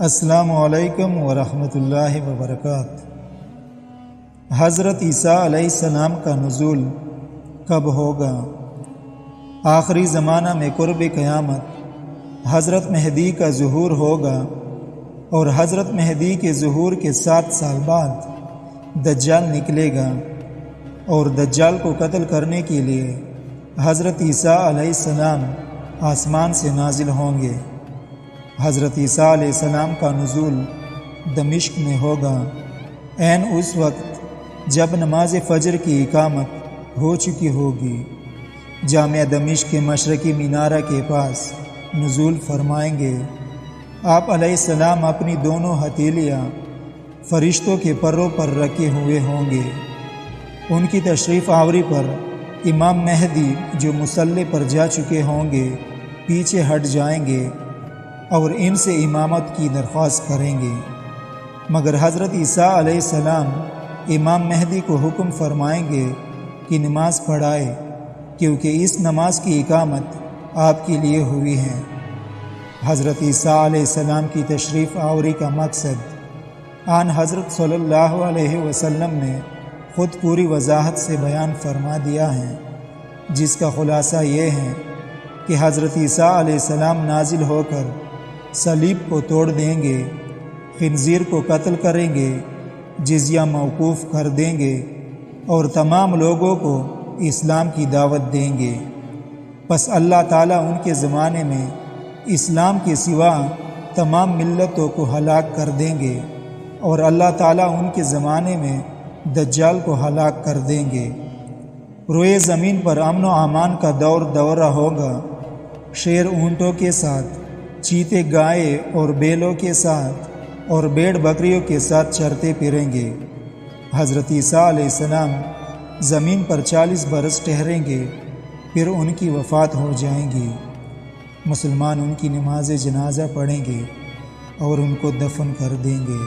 السلام علیکم ورحمۃ اللہ وبرکاتہ۔ حضرت عیسیٰ علیہ السلام کا نزول کب ہوگا؟ آخری زمانہ میں قرب قیامت حضرت مہدی کا ظہور ہوگا، اور حضرت مہدی کے ظہور کے 7 سال بعد دجال نکلے گا، اور دجال کو قتل کرنے کے لیے حضرت عیسیٰ علیہ السلام آسمان سے نازل ہوں گے۔ حضرت عیسیٰ علیہ السلام کا نزول دمشق میں ہوگا، عین اس وقت جب نماز فجر کی اقامت ہو چکی ہوگی۔ جامع دمشق کے مشرقی مینارہ کے پاس نزول فرمائیں گے۔ آپ علیہ السلام اپنی دونوں ہتھیلیاں فرشتوں کے پروں پر رکھے ہوئے ہوں گے۔ ان کی تشریف آوری پر امام مہدی جو مصلی پر جا چکے ہوں گے پیچھے ہٹ جائیں گے اور ان سے امامت کی درخواست کریں گے، مگر حضرت عیسیٰ علیہ السلام امام مہدی کو حکم فرمائیں گے کہ نماز پڑھائے، کیونکہ اس نماز کی اقامت آپ کے لیے ہوئی ہے۔ حضرت عیسیٰ علیہ السلام کی تشریف آوری کا مقصد آن حضرت صلی اللہ علیہ وسلم نے خود پوری وضاحت سے بیان فرما دیا ہے، جس کا خلاصہ یہ ہے کہ حضرت عیسیٰ علیہ السلام نازل ہو کر صلیب کو توڑ دیں گے، خنزیر کو قتل کریں گے، جزیہ موقوف کر دیں گے، اور تمام لوگوں کو اسلام کی دعوت دیں گے۔ پس اللہ تعالیٰ ان کے زمانے میں اسلام کے سوا تمام ملتوں کو ہلاک کر دیں گے، اور اللہ تعالیٰ ان کے زمانے میں دجال کو ہلاک کر دیں گے۔ روئے زمین پر امن و امان کا دورہ ہوگا۔ شیر اونٹوں کے ساتھ، چیتے گائے اور بیلوں کے ساتھ، اور بھیڑ بکریوں کے ساتھ چرتے پھریں گے۔ حضرت عیسیٰ علیہ السلام زمین پر 40 برس ٹھہریں گے، پھر ان کی وفات ہو جائیں گی۔ مسلمان ان کی نماز جنازہ پڑھیں گے اور ان کو دفن کر دیں گے۔